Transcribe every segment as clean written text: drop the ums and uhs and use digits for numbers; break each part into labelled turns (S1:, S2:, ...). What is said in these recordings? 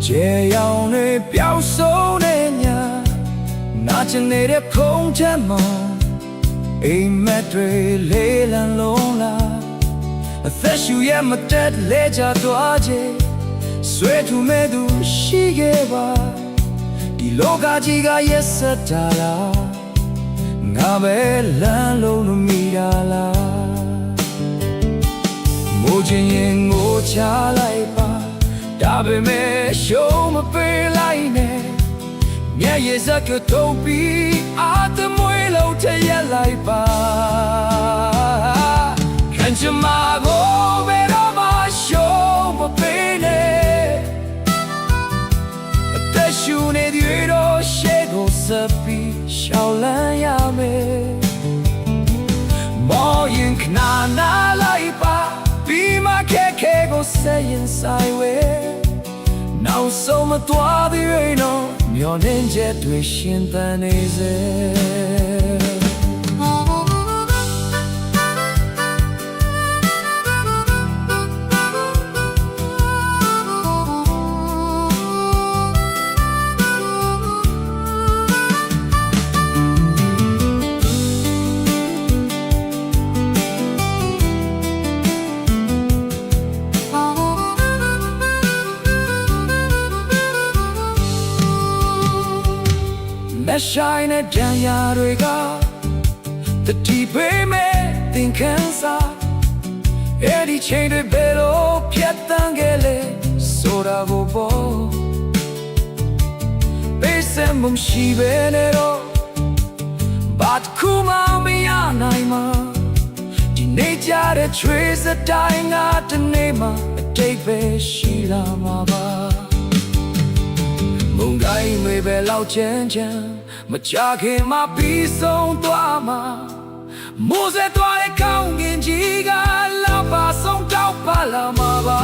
S1: 这样的表手的呀，拿着你的空间梦，一面对泪蓝龙啦，在树叶没得泪家多结，水土没都洗个吧，地路卡几个也是大啦，我被蓝龙都迷了啦，目前也我家来吧。大北美秀么背来呢？你也是个头皮，阿的梅楼天也来吧。看着马我背到马秀么背呢？在树内的雨都写过色笔，小蓝呀妹，莫言可拿来吧。比马开个谁人塞位？闹什么多的热闹，苗人节对现代的人。shine a janya rega the deep me think cansa edi chain de belo piatangele sora go bo besem mum shi benero but kuma mi anai ma di nei ja de trace a dying at the name a take be shi la ma ba mong gai me be lao chen chen မကြခင်မှာပြီးဆုံးသွားမှာမိုးစဲသွားတဲ့ကောင်းကင်ကြီးကလောက်ပါဆုံးတောက်ပါလာမှာပါ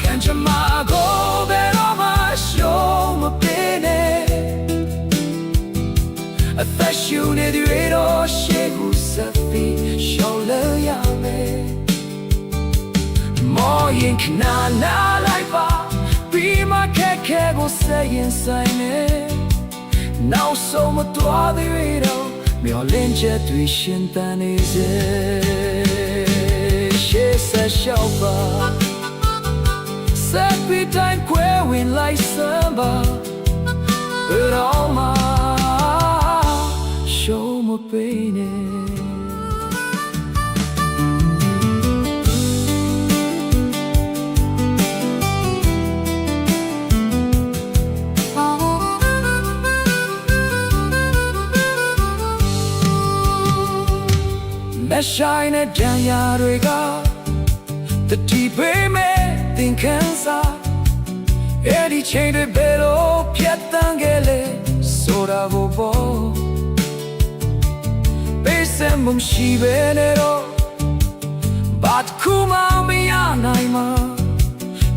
S1: ခံချမကိုဘယ်တော့မှရှုံးမပေးနဲ့အသက်ရှူနေတဲ့တော့ရှေ့ကိုဆက်ပြီးရှောင်လရမယ်မော်ရင်ခနာနာလိုက်ပါပြီးမှခက်ခဲကိုဆက်ရင်ဆိုင်နေနောက်ဆုံးမတော်သေးတော့မျောလင်းချက်တွေရှင်သန်နေစေရှေ့ဆက်လျှောက်ပါဆက်ပြီးတိုင်းခွဲဝင်လိုက်စမ်းပါဘယ်တော့မှရှုံးမပေးနဲ့shine a janya rega the deep me think cansa edi chain de belo piatangele sora go bo besem mum shi benero but kuma mi anai ma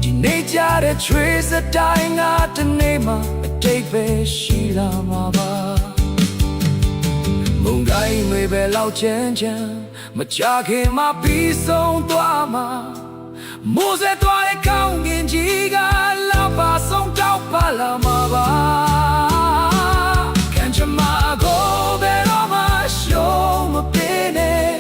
S1: di nei ja de trace a dying at the name a take be shi la ma ba mong gai me be lao chen chenမကြခင်မှာပြီးဆုံးသွားမှာမိုးစဲသွားတဲ့ကောင်းကင်ကြီးကလောက်ပါဆုံးတောက်ပါလာမှာပါခံချမကိုဘယ်တော့မှရှုံးမပေးနဲ့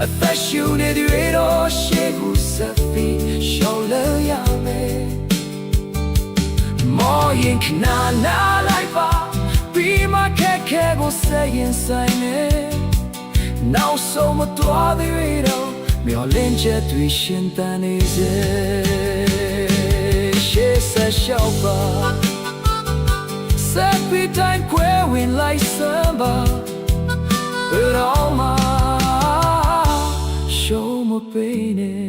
S1: အသက်ရှူနေတဲ့တော့ရှေ့ကိုဆက်ပြီးရှောင်လရမယ်မော်ရင်ခနာနာလိုက်ပါပြီးမှခက်ခဲကိုဆက်ရင်ဆိုင်နေနောက်ဆုံးမတော်သေးတော့မျောလင်းချက်တွေရှင်သန်နေစေရှေ့ဆက်လျှောက်ပါဆက်ပြီးတိုင်းခွဲဝင်လိုက်စမ်းပါဘယ်တော့မှရှုံးမပေးနဲ့